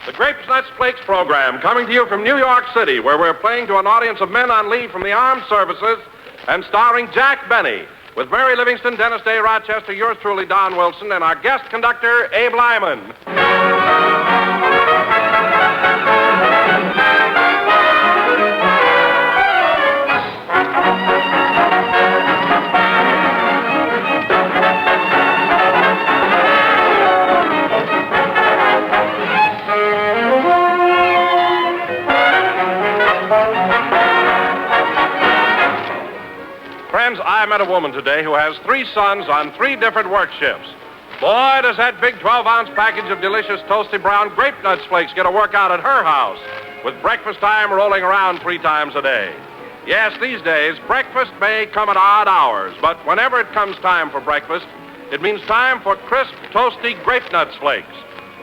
The Grapes, Nuts, Flakes program coming to you from New York City, where we're playing to an audience of men on leave from the armed services and starring Jack Benny, with Mary Livingstone, Dennis Day, Rochester, yours truly, Don Wilson, and our guest conductor, Abe Lyman. Friends, I met a woman today who has 3 sons on 3 different work shifts. Boy, does that big 12-ounce package of delicious toasty brown grape nuts flakes get a workout at her house, with breakfast time rolling around 3 times a day. Yes, these days, breakfast may come at odd hours, but whenever it comes time for breakfast, it means time for crisp, toasty grape nuts flakes.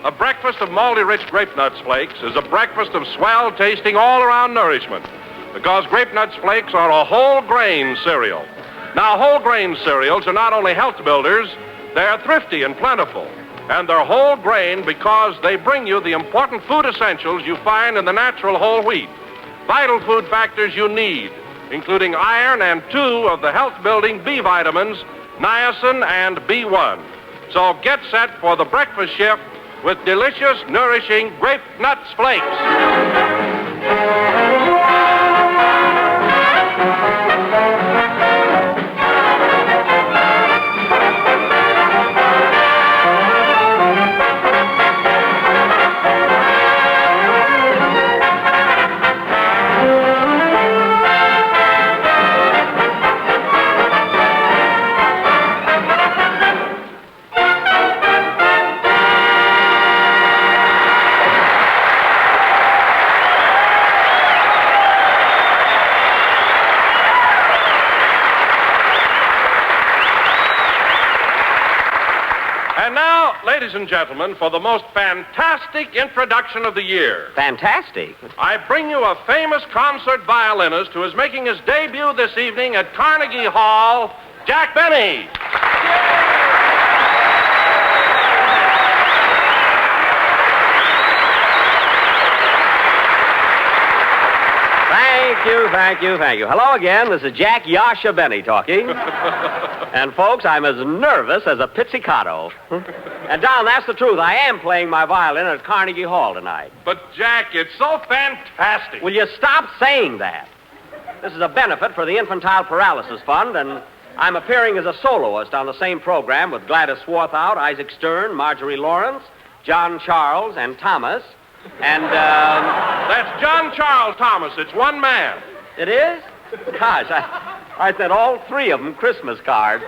A breakfast of malty-rich grape nuts flakes is a breakfast of swell-tasting all-around nourishment, because Grape Nuts Flakes are a whole-grain cereal. Now, whole-grain cereals are not only health builders, they're thrifty and plentiful. And they're whole grain because they bring you the important food essentials you find in the natural whole wheat. Vital food factors you need, including iron and 2 of the health-building B vitamins, niacin and B1. So get set for the breakfast shift with delicious, nourishing Grape Nuts Flakes. And now, ladies and gentlemen, for the most fantastic introduction of the year. Fantastic? I bring you a famous concert violinist who is making his debut this evening at Carnegie Hall, Jack Benny. Thank you. Hello again. This is Jack Yasha Benny talking. And, folks, I'm as nervous as a pizzicato. And, Don, that's the truth. I am playing my violin at Carnegie Hall tonight. But, Jack, it's so fantastic. Will you stop saying that? This is a benefit for the Infantile Paralysis Fund, and I'm appearing as a soloist on the same program with Gladys Swarthout, Isaac Stern, Marjorie Lawrence, John Charles, and Thomas. And, That's John Charles Thomas. It's one man. It is? Gosh, I sent all 3 of them Christmas cards.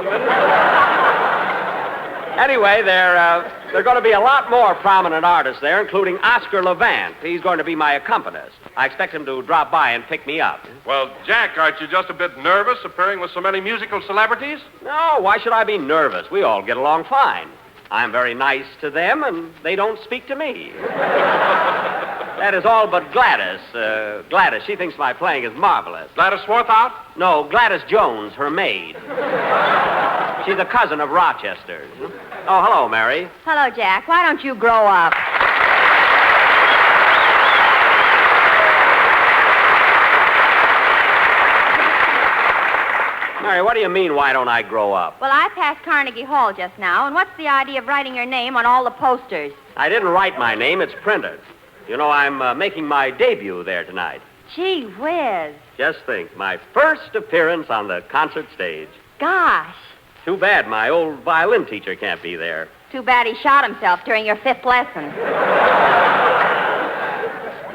Anyway, there are going to be a lot more prominent artists there, including Oscar Levant. He's going to be my accompanist. I expect him to drop by and pick me up. Well, Jack, aren't you just a bit nervous appearing with so many musical celebrities? No, why should I be nervous? We all get along fine. I'm very nice to them, and they don't speak to me. That is all but Gladys. Gladys, she thinks my playing is marvelous. Gladys Swarthout? No, Gladys Jones, her maid. She's a cousin of Rochester's. Oh, hello, Mary. Hello, Jack. Why don't you grow up? Mary, what do you mean, why don't I grow up? Well, I passed Carnegie Hall just now, and what's the idea of writing your name on all the posters? I didn't write my name. It's printed. You know, I'm making my debut there tonight. Gee whiz. Just think, my first appearance on the concert stage. Gosh. Too bad my old violin teacher can't be there. Too bad he shot himself during your 5th lesson.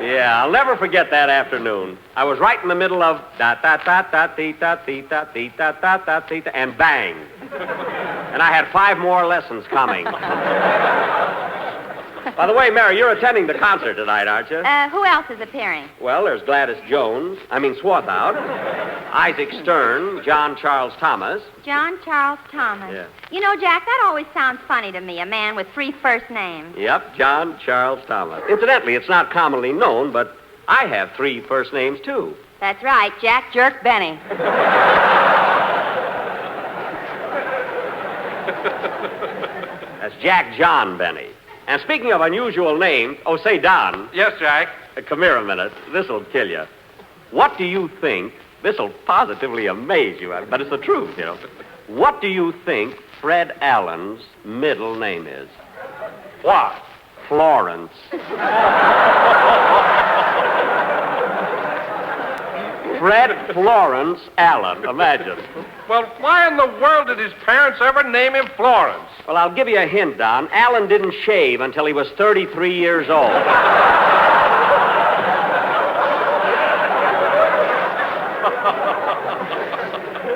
Yeah, I'll never forget that afternoon. I was right in the middle of da-da-da-da-dee-da-dee-da-dee-da-da-da-dee-da, and bang. And I had 5 more lessons coming. By the way, Mary, you're attending the concert tonight, aren't you? Who else is appearing? Well, there's Gladys Swarthout, Isaac Stern, John Charles Thomas. John Charles Thomas. Yeah. You know, Jack, that always sounds funny to me, a man with 3 first names. Yep, John Charles Thomas. Incidentally, it's not commonly known, but I have 3 first names, too. That's right, Jack Jerk Benny. That's Jack John Benny. And speaking of unusual names, say, Don. Yes, Jack. Come here a minute. This'll kill you. What do you think? This'll positively amaze you, but it's the truth, What do you think Fred Allen's middle name is? What? Florence. Fred Florence Allen. Imagine. Well, why in the world did his parents ever name him Florence? Well, I'll give you a hint, Don. Allen didn't shave until he was 33 years old.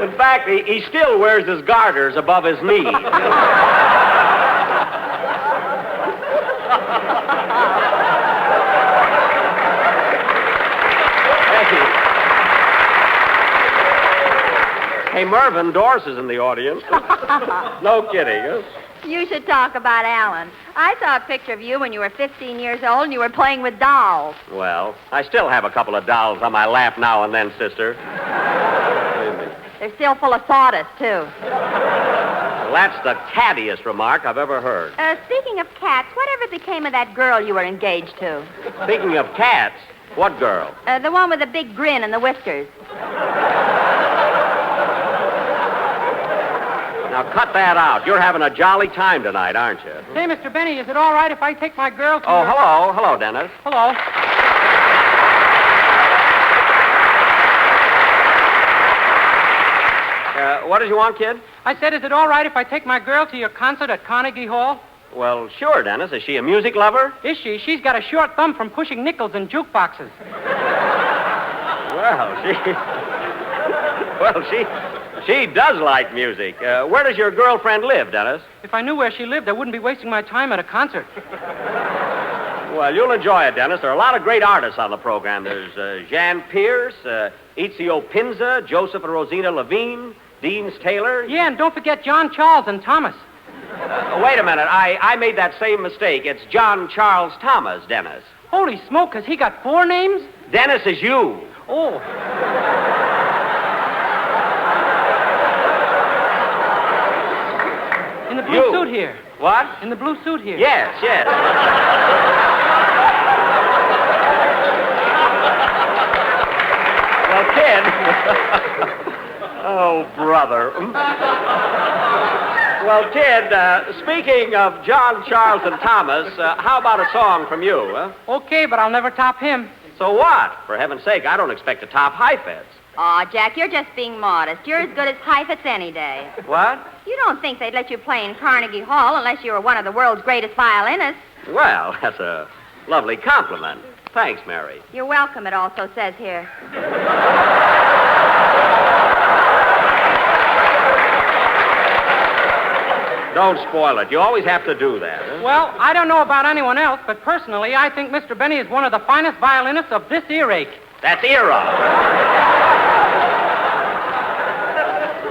In fact, he still wears his garters above his knees. Hey, Mervyn, Doris is in the audience. No kidding, huh? You should talk about Alan. I saw a picture of you when you were 15 years old and you were playing with dolls. Well, I still have a couple of dolls on my lap now and then, sister. They're still full of sawdust, too. Well, that's the cattiest remark I've ever heard. Speaking of cats, whatever became of that girl you were engaged to? Speaking of cats, what girl? The one with the big grin and the whiskers. Now, cut that out. You're having a jolly time tonight, aren't you? Say, Mr. Benny, is it all right if I take my girl to Oh, your... hello. Hello, Dennis. Hello. What did you want, kid? I said, is it all right if I take my girl to your concert at Carnegie Hall? Well, sure, Dennis. Is she a music lover? Is she? She's got a short thumb from pushing nickels in jukeboxes. She does like music. Where does your girlfriend live, Dennis? If I knew where she lived, I wouldn't be wasting my time at a concert. Well, you'll enjoy it, Dennis. There are a lot of great artists on the program. There's Jan Pierce, Ezio Pinza, Joseph and Rosina Levine, Deans Taylor. Yeah, and don't forget John Charles and Thomas. Wait a minute. I made that same mistake. It's John Charles Thomas, Dennis. Holy smoke, has he got 4 names? Dennis is you. Oh. In the blue suit here. What? In the blue suit here. Yes. Well, kid. Oh, brother. Well, kid, speaking of John, Charles, and Thomas, how about a song from you, huh? Okay, but I'll never top him. So what? For heaven's sake, I don't expect to top Heifetz. Aw, Jack, you're just being modest. You're as good as Heifetz any day. What? You don't think they'd let you play in Carnegie Hall unless you were one of the world's greatest violinists. Well, that's a lovely compliment. Thanks, Mary. You're welcome, it also says here. Don't spoil it. You always have to do that. Huh? Well, I don't know about anyone else, but personally, I think Mr. Benny is one of the finest violinists of this earache. That's era.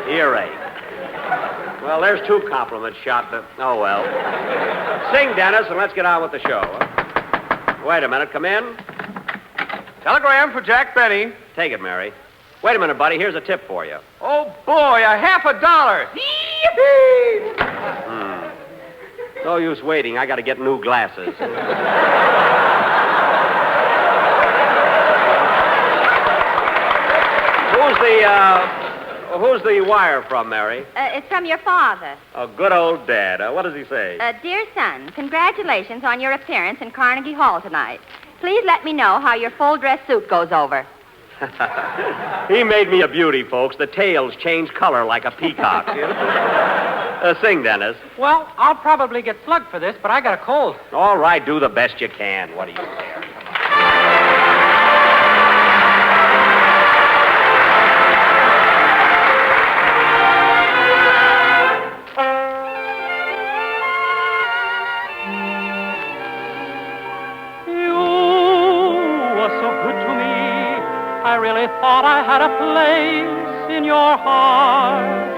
Earache. Well, there's 2 compliments shot. Oh, well. Sing, Dennis, and let's get on with the show. Wait a minute. Come in. Telegram for Jack Benny. Take it, Mary. Wait a minute, buddy. Here's a tip for you. Oh, boy, a $50. No use waiting. I got to get new glasses. Who's the wire from, Mary? It's from your father. Oh, good old Dad. What does he say? Dear son, congratulations on your appearance in Carnegie Hall tonight. Please let me know how your full dress suit goes over. He made me a beauty, folks. The tails change color like a peacock. Sing, Dennis. Well, I'll probably get slugged for this, but I got a cold. All right, do the best you can. What do you care? I really thought I had a place in your heart,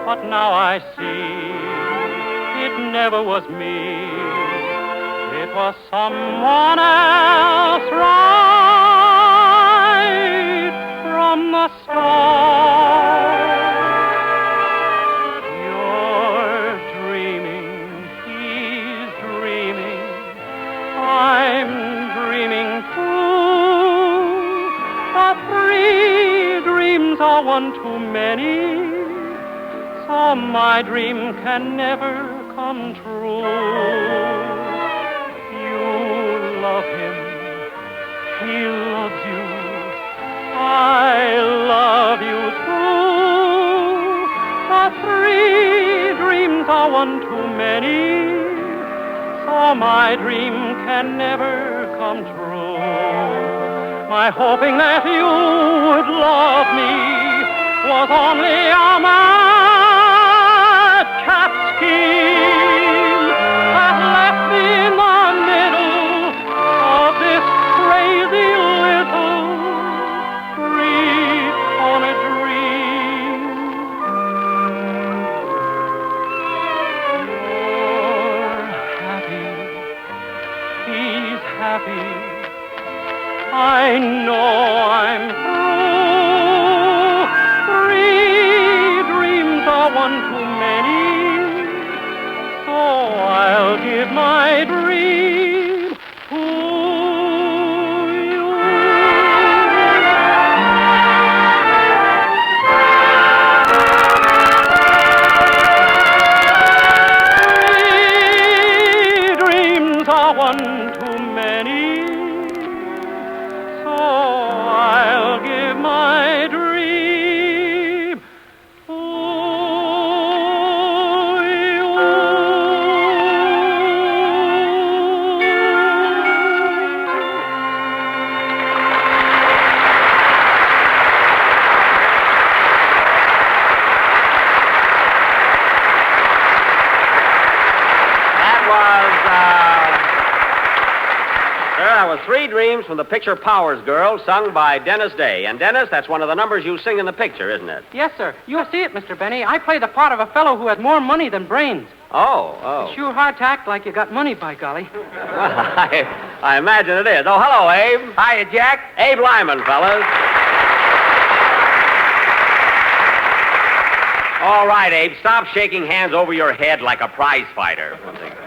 but now I see it never was me. It was someone else right from the start. You're dreaming, he's dreaming, but 3 dreams are one too many, so my dream can never come true. You love him, he loves you, I love you too, but 3 dreams are one too many, so my dream can never come true. My hoping that you would love me was only a madcap scheme that left me in the middle of this crazy little street on a dream. You're happy, he's happy, I know I'm through. 3 dreams are one too many, so I'll give my dream to you. 3 dreams are one too many, I'll give my dream to you. That was 3 Dreams from the picture Powers Girl, sung by Dennis Day. And, Dennis, that's one of the numbers you sing in the picture, isn't it? Yes, sir. You'll see it, Mr. Benny. I play the part of a fellow who has more money than brains. Oh. It's sure hard to act like you got money, by golly. Well, I imagine it is. Oh, hello, Abe. Hiya, Jack. Abe Lyman, fellas. All right, Abe, stop shaking hands over your head like a prize fighter.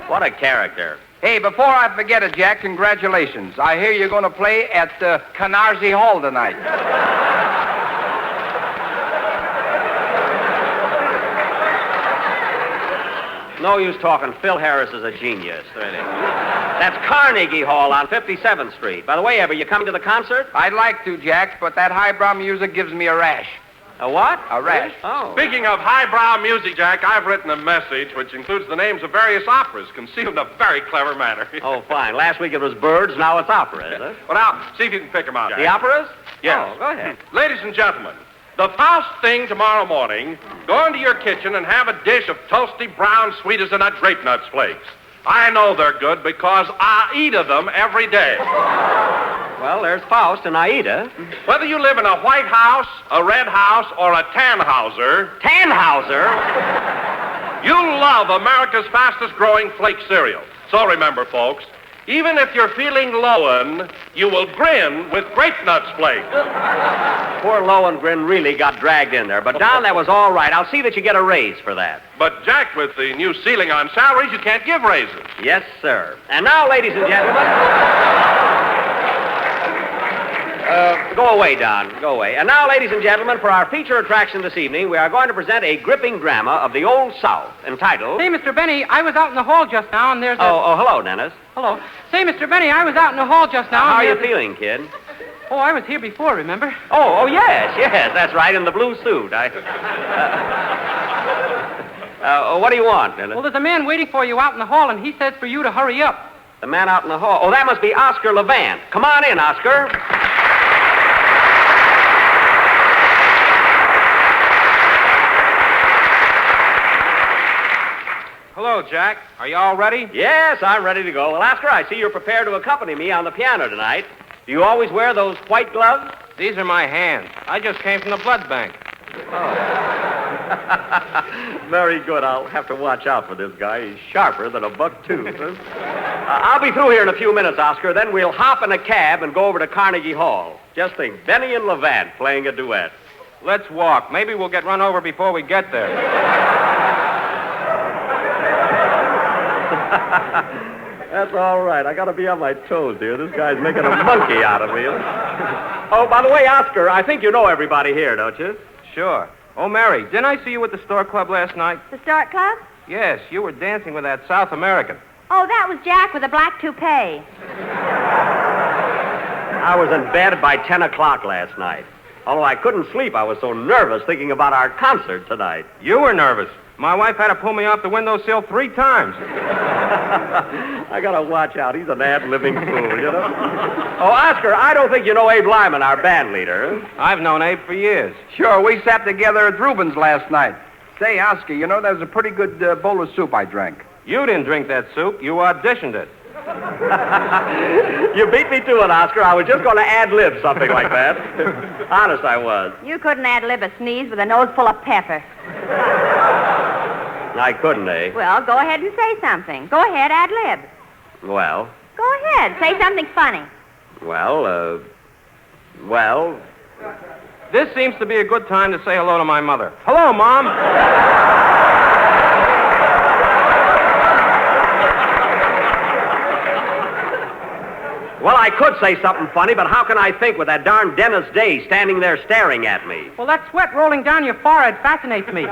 What a character. Hey, before I forget it, Jack, congratulations. I hear you're going to play at Canarsie Hall tonight. No use talking. Phil Harris is a genius. Really. That's Carnegie Hall on 57th Street. By the way, Abe, you coming to the concert? I'd like to, Jack, but that highbrow music gives me a rash. A what? A rash. Oh. Speaking of highbrow music, Jack, I've written a message which includes the names of various operas concealed in a very clever manner. Oh, fine. Last week it was birds, now it's opera, is it? Well, now, see if you can pick them out, Jack. The operas? Yes. Oh, go ahead. Ladies and gentlemen, the first thing tomorrow morning, go into your kitchen and have a dish of toasty brown sweet as a nut grape nuts flakes. I know they're good because I eat of them every day. Well, there's Faust and Aida. Whether you live in a White House, a Red House, or a Tannhauser, you love America's fastest growing flake cereal. So remember, folks, even if you're feeling lowin', you will grin with grape nuts flakes. Poor Lohengrin really got dragged in there. But, Don, that was all right. I'll see that you get a raise for that. But, Jack, with the new ceiling on salaries, you can't give raises. Yes, sir. And now, ladies and gentlemen... go away, Don. Go away. And now, ladies and gentlemen, for our feature attraction this evening, we are going to present a gripping drama of the Old South entitled... Say, Mr. Benny, I was out in the hall just now, and there's a... Oh, hello, Dennis. Hello. Say, Mr. Benny, I was out in the hall just now. How are and you there's a- feeling, kid? Oh, I was here before, remember? Oh, yes, that's right, in the blue suit. What do you want, Dennis? Well, there's a man waiting for you out in the hall, and he says for you to hurry up. The man out in the hall. Oh, that must be Oscar Levant. Come on in, Oscar. Hello, Jack. Are you all ready? Yes, I'm ready to go. Well, Oscar, I see you're prepared to accompany me on the piano tonight. Do you always wear those white gloves? These are my hands. I just came from the blood bank. Very good. I'll have to watch out for this guy. He's sharper than a buck tooth. I'll be through here in a few minutes, Oscar. Then we'll hop in a cab and go over to Carnegie Hall. Just think, Benny and Levant playing a duet. Let's walk. Maybe we'll get run over before we get there. That's all right. I got to be on my toes, dear. This guy's making a monkey out of me. Oh, by the way, Oscar, I think you know everybody here, don't you? Sure. Oh, Mary, didn't I see you at the Store Club last night? The Stork Club? Yes, you were dancing with that South American. Oh, that was Jack with a black toupee. I was in bed by 10 o'clock last night. Although I couldn't sleep, I was so nervous thinking about our concert tonight. You were nervous. My wife had to pull me off the windowsill 3 times. I got to watch out. He's an ad-libbing fool, you know? Oh, Oscar, I don't think you know Abe Lyman, our band leader. I've known Abe for years. Sure, we sat together at Rubens last night. Say, Oscar, you know, that was a pretty good bowl of soup I drank. You didn't drink that soup. You auditioned it. You beat me to it, Oscar. I was just going to ad-lib something like that. Honest, I was. You couldn't ad-lib a sneeze with a nose full of pepper. I couldn't, eh? Well, go ahead and say something. Go ahead, ad-lib. Well? Go ahead. Say something funny. Well. This seems to be a good time to say hello to my mother. Hello, Mom. Well, I could say something funny, but how can I think with that darn Dennis Day standing there staring at me? Well, that sweat rolling down your forehead fascinates me.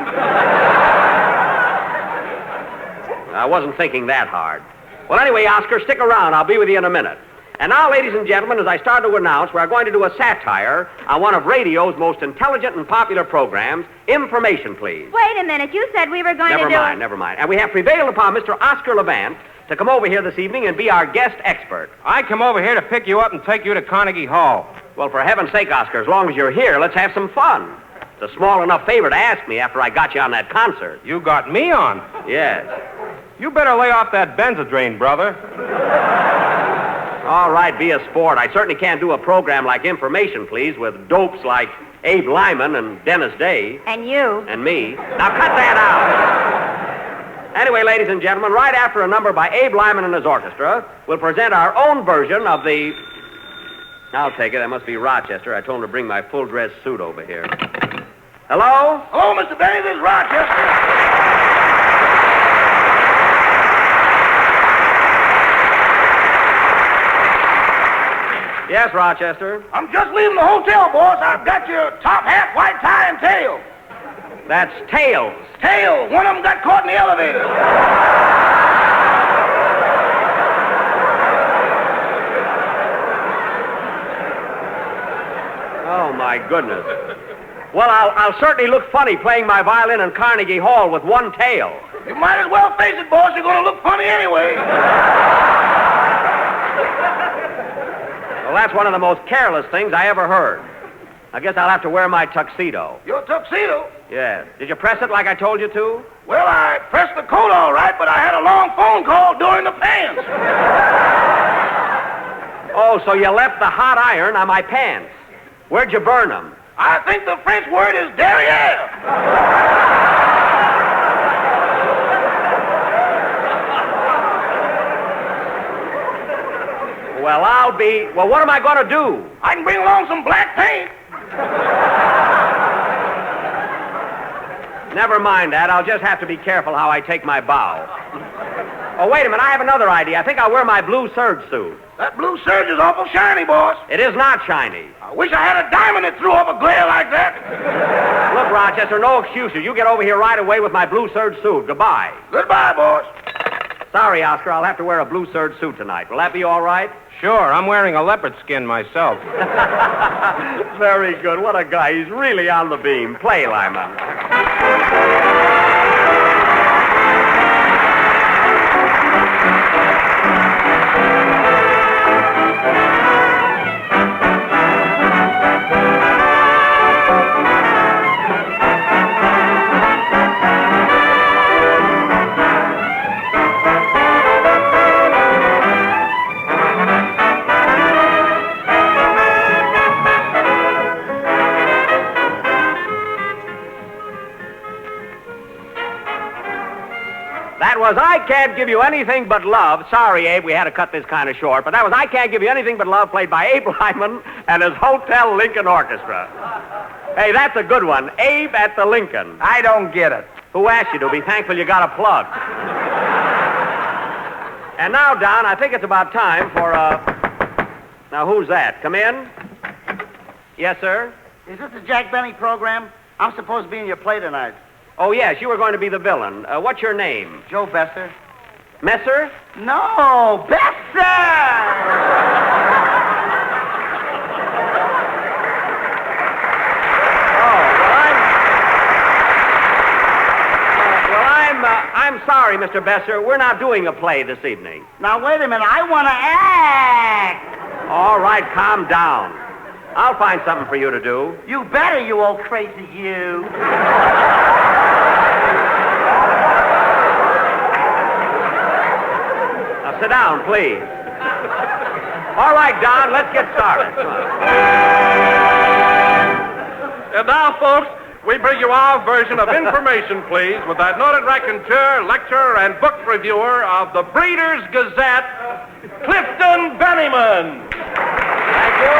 I wasn't thinking that hard. Well, anyway, Oscar, stick around. I'll be with you in a minute. And now, ladies and gentlemen, as I start to announce, we're going to do a satire on one of radio's most intelligent and popular programs, Information, Please. Wait a minute. You said we were going to do... Never mind. And we have prevailed upon Mr. Oscar Levant to come over here this evening and be our guest expert. I come over here to pick you up and take you to Carnegie Hall. Well, for heaven's sake, Oscar, as long as you're here, let's have some fun. It's a small enough favor to ask me after I got you on that concert. You got me on? Yes. You better lay off that Benzadrain, brother. All right, be a sport. I certainly can't do a program like Information, Please, with dopes like Abe Lyman and Dennis Day. And you. And me. Now, cut that out. Anyway, ladies and gentlemen, right after a number by Abe Lyman and his orchestra, we'll present our own version of the... I'll take it. That must be Rochester. I told him to bring my full-dress suit over here. Hello? Hello, Mr. Benny. This is Rochester. Yes, Rochester. I'm just leaving the hotel, boss. I've got your top hat, white tie, and tail. That's Tails. Tail. One of them got caught in the elevator. Oh, my goodness. Well, I'll certainly look funny playing my violin in Carnegie Hall with one tail. You might as well face it, boss. You're going to look funny anyway. Well, that's one of the most careless things I ever heard. I guess I'll have to wear my tuxedo. Your tuxedo? Yes. Did you press it like I told you to? Well, I pressed the coat all right, but I had a long phone call during the pants. Oh, so you left the hot iron on my pants. Where'd you burn them? I think the French word is derriere. Well, what am I going to do? I can bring along some black paint. Never mind that. I'll just have to be careful how I take my bow. Oh, wait a minute. I have another idea. I think I'll wear my blue serge suit. That blue serge is awful shiny, boss. It is not shiny. I wish I had a diamond that threw off a glare like that. Look, Rochester, no excuses. You get over here right away with my blue serge suit. Goodbye. Goodbye, boss. Sorry, Oscar. I'll have to wear a blue serge suit tonight. Will that be all right? Sure, I'm wearing a leopard skin myself. Very good. What a guy. He's really on the beam. Play, Lyman. That was I Can't Give You Anything But Love. Sorry, Abe, we had to cut this kind of short, but that was I Can't Give You Anything But Love, played by Abe Lyman and his Hotel Lincoln Orchestra. Hey, that's a good one. Abe at the Lincoln. I don't get it. Who asked you to? Be thankful you got a plug. And now, Don, I think it's about time for Now, who's that? Come in. Yes, sir? Is this the Jack Benny program? I'm supposed to be in your play tonight. Oh, yes, you were going to be the villain. What's your name? Joe Besser. Messer? No, Besser! I'm sorry, Mr. Besser. We're not doing a play this evening. Now, wait a minute. I want to act. All right, calm down. I'll find something for you to do. You better, you old crazy you. Now, sit down, please. All right, Don, let's get started. Come on. And now, folks, we bring you our version of Information, Please, with that noted raconteur, lecturer, and book reviewer of the Breeders' Gazette, Clifton Bennyman. Thank you.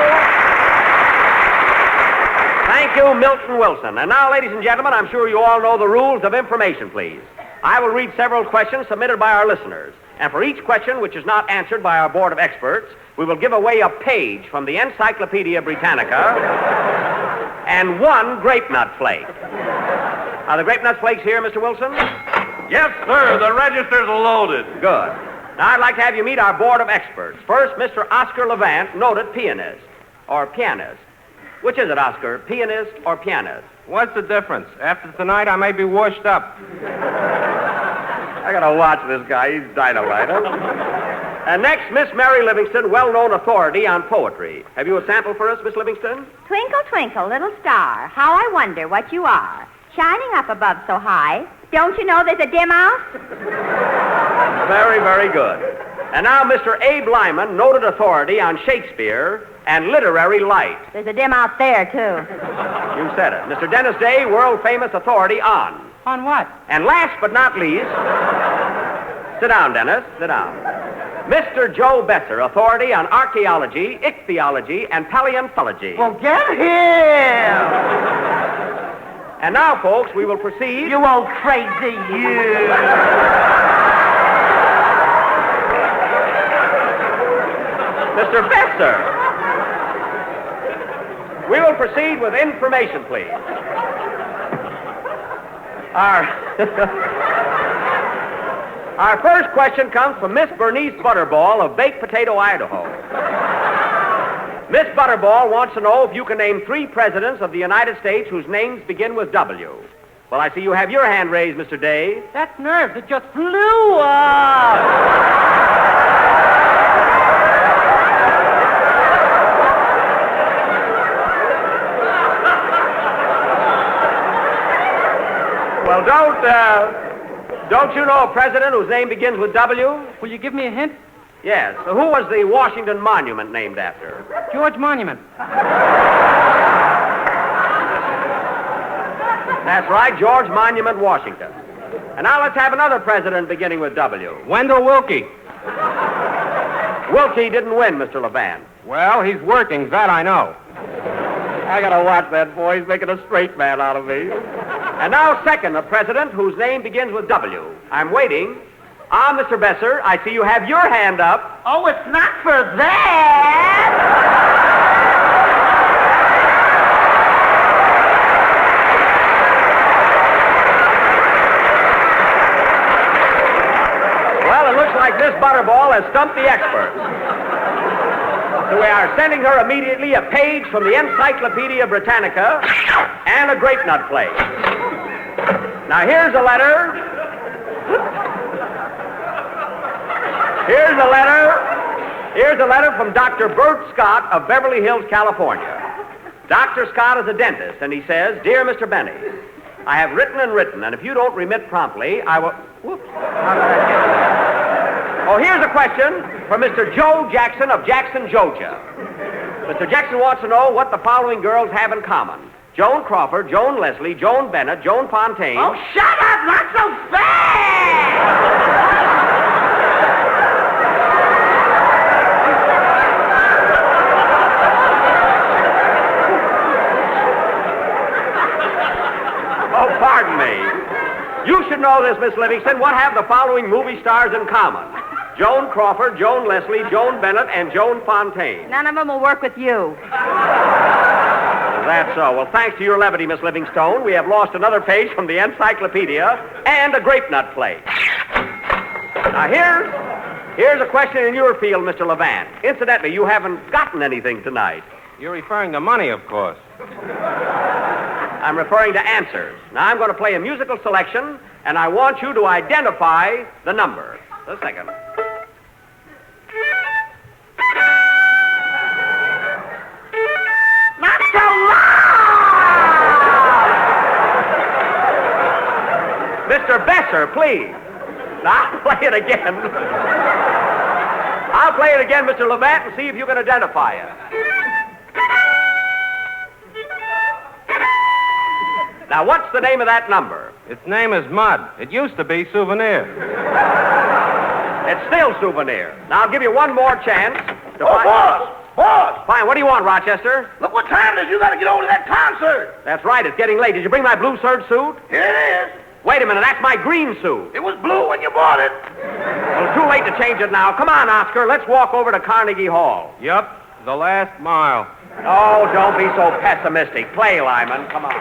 Thank you, Milton Wilson. And now, ladies and gentlemen, I'm sure you all know the rules of Information, Please. I will read several questions submitted by our listeners. And for each question which is not answered by our board of experts, we will give away a page from the Encyclopedia Britannica and one grape nut flake. Are the grape nut flakes here, Mr. Wilson? Yes, sir. The registers are loaded. Good. Now, I'd like to have you meet our board of experts. First, Mr. Oscar Levant, noted pianist. Or pianist. Which is it, Oscar? Pianist or pianist? What's the difference? After tonight, I may be washed up. I gotta watch this guy. He's dynamite, huh? And next, Miss Mary Livingstone, well-known authority on poetry. Have you a sample for us, Miss Livingstone? Twinkle, twinkle, little star, how I wonder what you are. Shining up above so high, don't you know there's a dim out? Very, very good. And now, Mr. Abe Lyman, noted authority on Shakespeare and literary light. There's a dim out there, too. You said it. Mr. Dennis Day, world-famous authority on. On what? And last but not least, sit down, Dennis, sit down. Mr. Joe Besser, authority on archaeology, ichthyology, and paleontology. Well, get him! And now, folks, we will proceed. You old crazy you! Mr. Besser! We will proceed with Information, please. Our first question comes from Miss Bernice Butterball of Baked Potato, Idaho. Miss Butterball wants to know if you can name 3 presidents of the United States whose names begin with W. Well, I see you have your hand raised, Mr. Day. That nerve, it just flew up. Well, don't you know a president whose name begins with W? Will you give me a hint? Yes. So who was the Washington Monument named after? George Monument. That's right, George Monument, Washington. And now let's have another president beginning with W. Wendell Willkie. Willkie didn't win, Mr. Levant. Well, he's working, that I know. I gotta watch that boy. He's making a straight man out of me. And now, second, a president whose name begins with W. I'm waiting. Mr. Besser, I see you have your hand up. Oh, it's not for that! Well, it looks like Miss Butterball has stumped the expert. So we are sending her immediately a page from the Encyclopedia Britannica and a grape nut flake. Now, here's a letter. Here's a letter from Dr. Bert Scott of Beverly Hills, California. Dr. Scott is a dentist, and he says, Dear Mr. Benny, I have written, and if you don't remit promptly, I will... Whoops. How did I get that? Oh, here's a question from Mr. Joe Jackson of Jackson, Georgia. Mr. Jackson wants to know what the following girls have in common. Joan Crawford, Joan Leslie, Joan Bennett, Joan Fontaine. Oh, shut up! Not so fast! Oh, pardon me. You should know this, Miss Livingstone. What have the following movie stars in common? Joan Crawford, Joan Leslie, Joan Bennett, and Joan Fontaine. None of them will work with you. That's so. Well, thanks to your levity, Miss Livingstone, we have lost another page from the encyclopedia and a grape nut plate. Now, here's a question in your field, Mr. Levant. Incidentally, you haven't gotten anything tonight. You're referring to money, of course. I'm referring to answers. Now, I'm going to play a musical selection, and I want you to identify the number. Just a second. Not so loud! Mr. Besser, please. Now, I'll play it again. I'll play it again, Mr. Levant, and see if you can identify it. Now, what's the name of that number? Its name is Mud. It used to be Souvenir. It's still Souvenir. Now, I'll give you one more chance to Boss! Fine, what do you want, Rochester? Look what time it is. You got to get over to that concert. That's right, it's getting late. Did you bring my blue serge suit? Here it is. Wait a minute, that's my green suit. It was blue when you bought it. Well, too late to change it now. Come on, Oscar, let's walk over to Carnegie Hall. Yep, the last mile. Oh, don't be so pessimistic. Play, Lyman. Come on.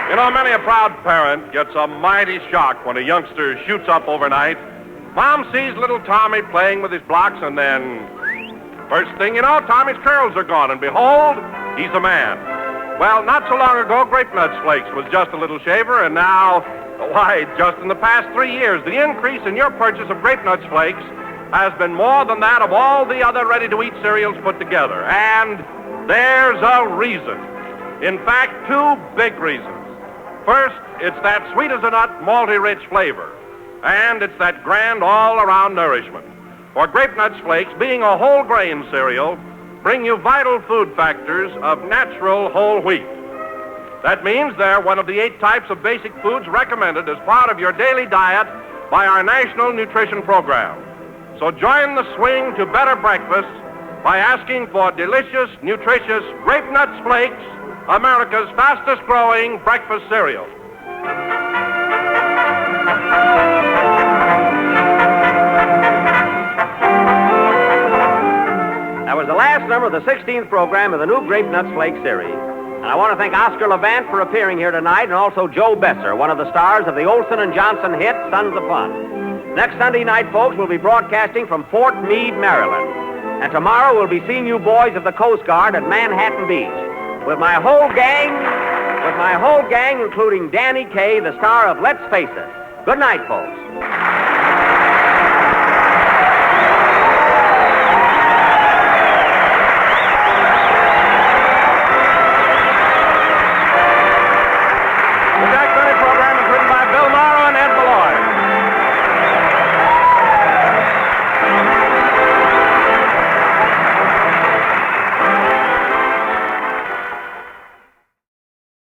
You know, many a proud parent gets a mighty shock when a youngster shoots up overnight. Mom sees little Tommy playing with his blocks, and then, first thing you know, Tommy's curls are gone, and behold, he's a man. Well, not so long ago, Grape Nuts Flakes was just a little shaver, and now, why, just in the past 3 years, the increase in your purchase of Grape Nuts Flakes has been more than that of all the other ready-to-eat cereals put together. And there's a reason. In fact, 2 big reasons. First, it's that sweet-as-a-nut, malty-rich flavor. And it's that grand all-around nourishment. For Grape Nuts Flakes, being a whole grain cereal, bring you vital food factors of natural whole wheat. That means they're one of the 8 types of basic foods recommended as part of your daily diet by our National Nutrition Program. So join the swing to better breakfast by asking for delicious, nutritious Grape Nuts Flakes, America's fastest-growing breakfast cereal. That was the last number of the 16th program of the new Grape Nuts Flake series. And I want to thank Oscar Levant for appearing here tonight, and also Joe Besser, one of the stars of the Olson and Johnson hit, Sons of Fun. Next Sunday night, folks, we'll be broadcasting from Fort Meade, Maryland. And tomorrow we'll be seeing you boys of the Coast Guard at Manhattan Beach. With my whole gang, including Danny Kaye, the star of Let's Face It. Good night, folks.